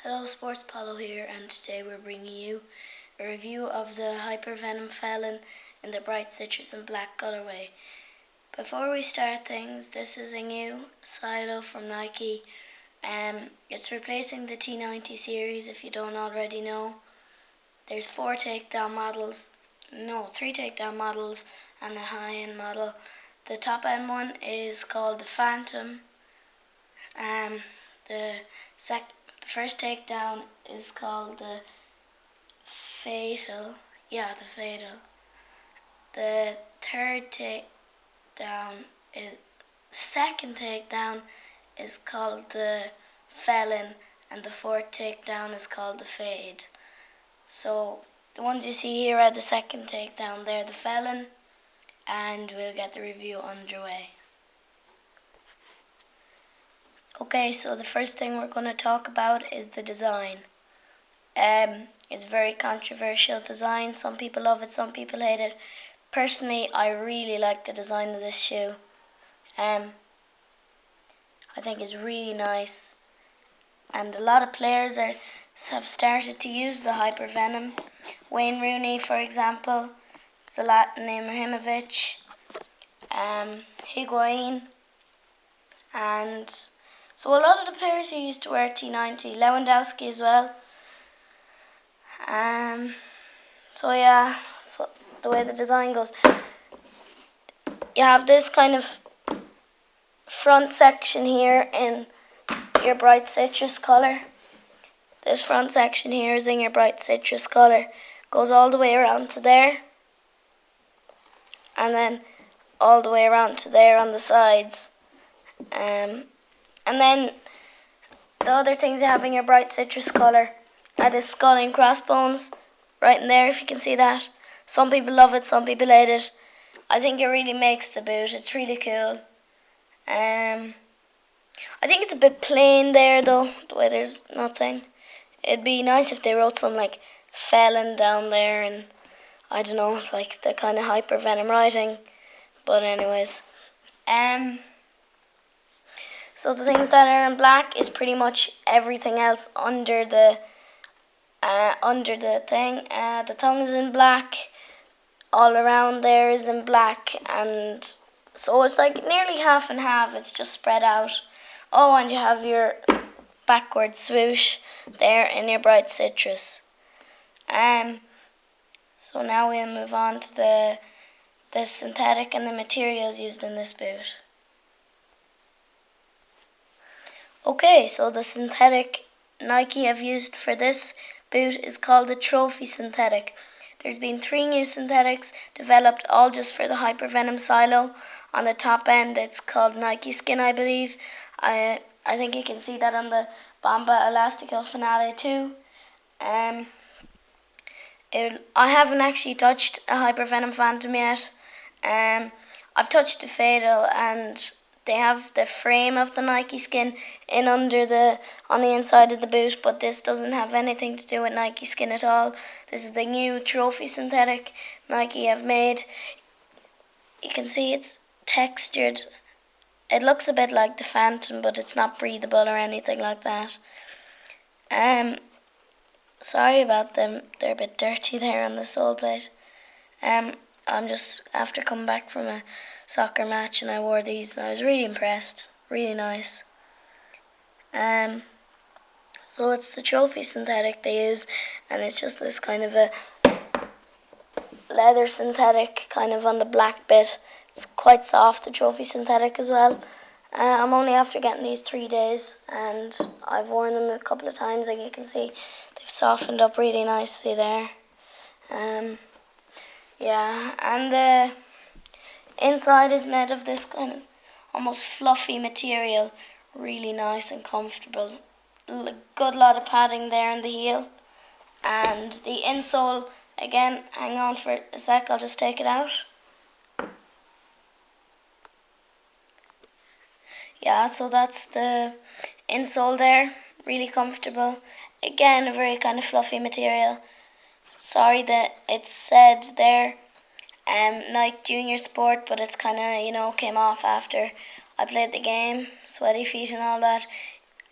Hello, Sports Polo here, and today we're bringing you a review of the Hypervenom Felon in the bright citrus and black colorway. Before we start things, this is a new silo from Nike. It's replacing the T90 series if you don't already know. There's three takedown models and a high-end model. The top-end one is called the Phantom. The first takedown is called the Fatal. The Fatal. The second takedown is called the Felon, and the fourth takedown is called the Fade. So the ones you see here are the second takedown. They're the Felon, and we'll get the review underway. Okay, so the first thing we're going to talk about is the design. It's a very controversial design. Some people love it, some people hate it. Personally, I really like the design of this shoe. I think it's really nice. And a lot of players have started to use the Hypervenom. Wayne Rooney, for example, Zlatan Ibrahimovic, Higuain, and so a lot of the players who used to wear T90, Lewandowski as well. So the way the design goes, you have this kind of front section here in your bright citrus color. This front section here is in your bright citrus color. Goes all the way around to there, and then all the way around to there on the sides. And then the other things you have in your bright citrus color are the skull and crossbones right in there, if you can see that. Some people love it, some people hate it. I think it really makes the boot. It's really cool. I think it's a bit plain there though, the way there's nothing. It'd be nice if they wrote some like Felon down there, and I don't know, like the kind of Hypervenom writing. But anyways, so the things that are in black is pretty much everything else under the thing. The tongue is in black. All around there is in black, and so it's like nearly half and half. It's just spread out. Oh, and you have your backward swoosh there in your bright citrus. So now we'll move on to the synthetic and the materials used in this boot. Okay, so the synthetic Nike have used for this boot is called the Trophy Synthetic. There's been 3 new synthetics developed, all just for the Hypervenom silo. On the top end, it's called Nike Skin, I believe. I think you can see that on the Bomba Elastico Finale too. I haven't actually touched a Hypervenom Phantom yet. I've touched the Fatal, and they have the frame of the Nike Skin on the inside of the boot, but this doesn't have anything to do with Nike Skin at all. This is the new Trophy Synthetic Nike have made. You can see it's textured. It looks a bit like the Phantom, but it's not breathable or anything like that. Sorry about them. They're a bit dirty there on the sole plate. I'm just after coming back from a soccer match, and I wore these, and I was really impressed. Really nice. So it's the Trophy Synthetic they use, and it's just this kind of a leather synthetic kind of on the black bit. It's quite soft, the Trophy Synthetic as well. I'm only after getting these 3 days, and I've worn them a couple of times, and you can see they've softened up really nicely there. And the inside is made of this kind of almost fluffy material, really nice and comfortable. Good lot of padding there in the heel. And the insole, again, hang on for a sec, I'll just take it out. Yeah, so that's the insole there, really comfortable. Again, a very kind of fluffy material. Sorry that it said there Nike Junior Sport, but it's kind of, came off after I played the game, sweaty feet and all that.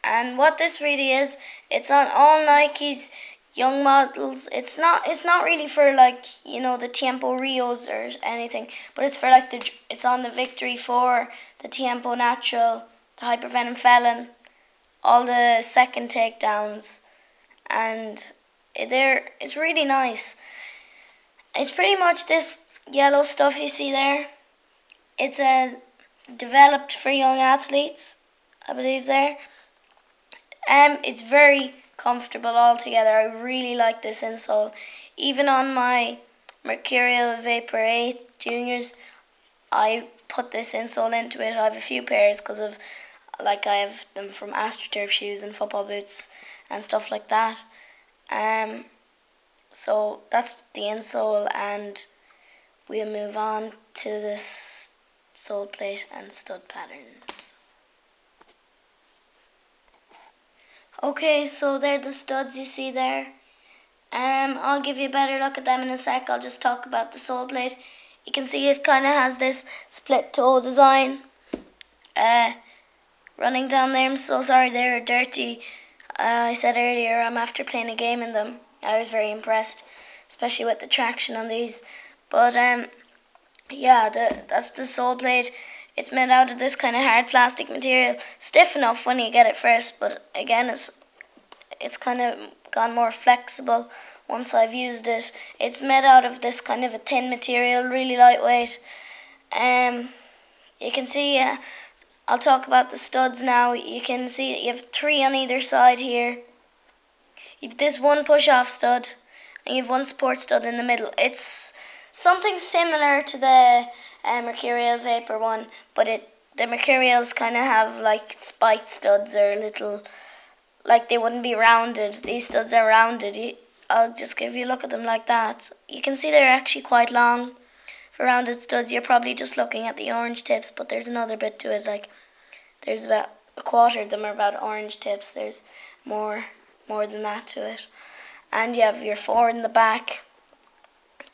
And what this really is, it's on all Nikes young models. It's not really for like, you know, the Tiempo Rios or anything, but it's for like it's on the Victory 4, the Tiempo Natural, the Hypervenom Felon, all the second takedowns, and it's really nice. It's pretty much this yellow stuff you see there. It's developed for young athletes, I believe there. It's very comfortable altogether. I really like this insole. Even on my Mercurial Vapor 8 Juniors, I put this insole into it. I have a few pairs because of, like, I have them from AstroTurf shoes and football boots and stuff like that. So that's the insole, and we'll move on to this sole plate and stud patterns. Okay, so they're the studs you see there. I'll give you a better look at them in a sec. I'll just talk about the sole plate. You can see it kind of has this split toe design running down there. I'm so sorry they're dirty. I said earlier I'm after playing a game in them. I was very impressed, especially with the traction on these. But yeah, that's the sole plate. It's made out of this kind of hard plastic material, stiff enough when you get it first, but again, it's kind of gone more flexible once I've used it. It's made out of this kind of a thin material, really lightweight. You can see, I'll talk about the studs now. You can see that you have 3 on either side here. You've this one push-off stud, and you have one support stud in the middle. It's something similar to the Mercurial Vapor one, but the Mercurials kind of have like spiked studs, or little, like they wouldn't be rounded. These studs are rounded. I'll just give you a look at them like that. You can see they're actually quite long. For rounded studs, you're probably just looking at the orange tips, but there's another bit to it. Like, there's about a quarter of them are about orange tips. There's more than that to it. And you have your 4 in the back.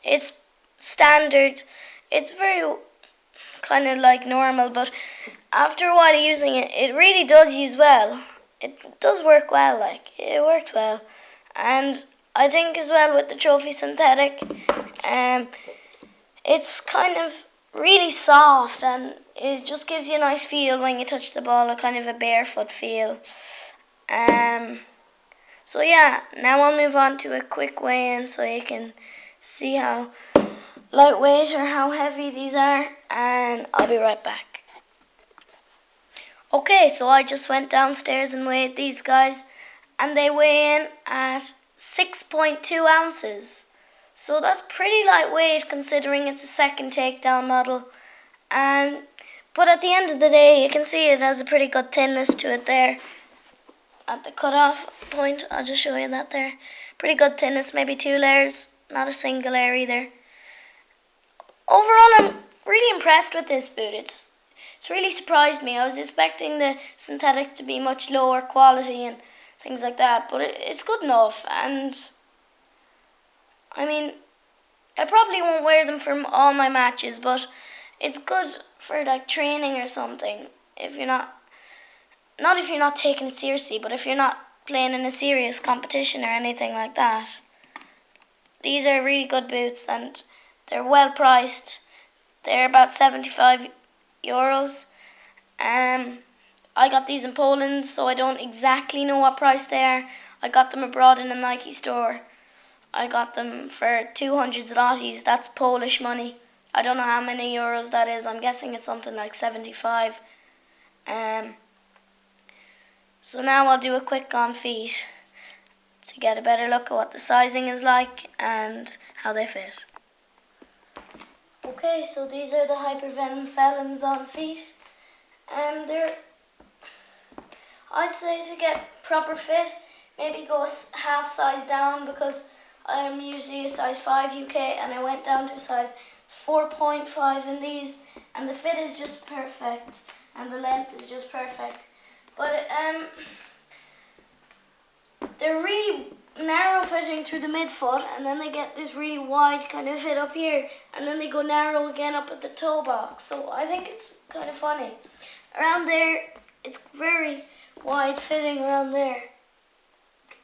It's standard. It's very kind of like normal, but after a while of using it, it really does use well. It does work well, like, it works well. And I think as well with the Trophy Synthetic, it's kind of really soft, and it just gives you a nice feel when you touch the ball, a kind of a barefoot feel. So yeah, now I'll move on to a quick weigh-in so you can see how lightweight or how heavy these are, and I'll be right back. Okay, so I just went downstairs and weighed these guys, and they weigh in at 6.2 ounces. So that's pretty lightweight considering it's a second takedown model. But at the end of the day, you can see it has a pretty good thinness to it there. At the cutoff point, I'll just show you that there. Pretty good thinness, maybe 2 layers, not a single layer either. Overall, I'm really impressed with this boot. It's really surprised me. I was expecting the synthetic to be much lower quality and things like that, but it's good enough. And I mean, I probably won't wear them for all my matches, but it's good for like training or something. If you're not if you're not taking it seriously, but if you're not playing in a serious competition or anything like that. These are really good boots, and they're well priced. They're about €75. I got these in Poland, so I don't exactly know what price they are. I got them abroad in a Nike store. I got them for 200 zlotys. That's Polish money. I don't know how many euros that is. I'm guessing it's something like 75. So now I'll do a quick on feet to get a better look at what the sizing is like and how they fit. Okay, so these are the Hypervenom Felons on feet. I'd say to get proper fit, maybe go a half size down, because I'm usually a size 5 UK and I went down to a size 4.5 in these, and the fit is just perfect and the length is just perfect. But they're really narrow fitting through the midfoot, and then they get this really wide kind of fit up here, and then they go narrow again up at the toe box. So I think it's kind of funny. Around there, it's very wide fitting around there.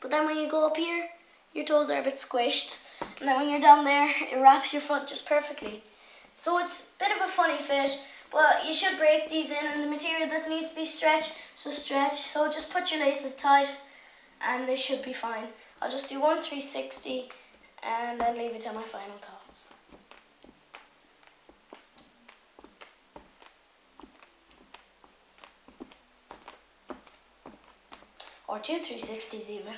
But then when you go up here, your toes are a bit squished. And then when you're down there, it wraps your foot just perfectly. So it's a bit of a funny fit, but you should break these in, and the material does needs to be stretched, so stretch. So just put your laces tight and they should be fine. I'll just do 1 360 and then leave it to my final thoughts. Or 2 360s even.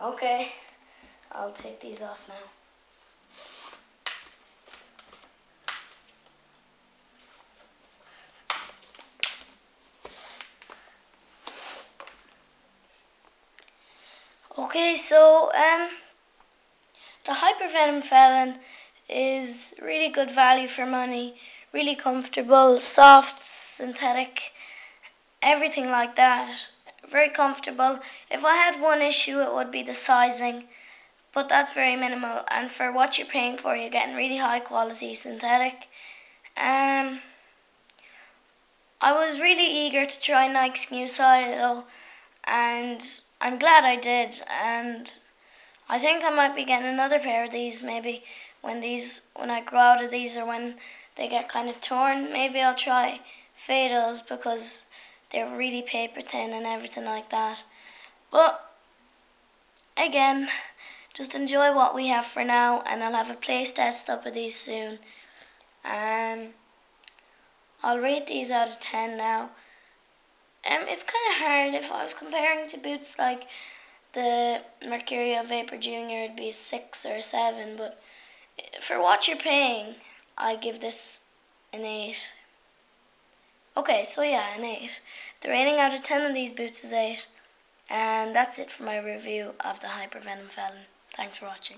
Okay, I'll take these off now. Okay, so the Hypervenom Felon is really good value for money, really comfortable, soft, synthetic, everything like that. Very comfortable. If I had one issue, it would be the sizing, but that's very minimal. And for what you're paying for, you're getting really high quality synthetic. I was really eager to try Nike's new Silo, and I'm glad I did. And I think I might be getting another pair of these maybe when I grow out of these, or when they get kind of torn. Maybe I'll try Fados because they're really paper thin and everything like that. But again, just enjoy what we have for now, and I'll have a place test up of these soon. And I'll rate these out of 10 now. It's kind of hard. If I was comparing to boots like the Mercurial Vapor Junior, it'd be a 6 or a 7, but for what you're paying, I give this an 8. Okay, so yeah, an 8. The rating out of 10 of these boots is 8. And that's it for my review of the Hypervenom Felon. Thanks for watching.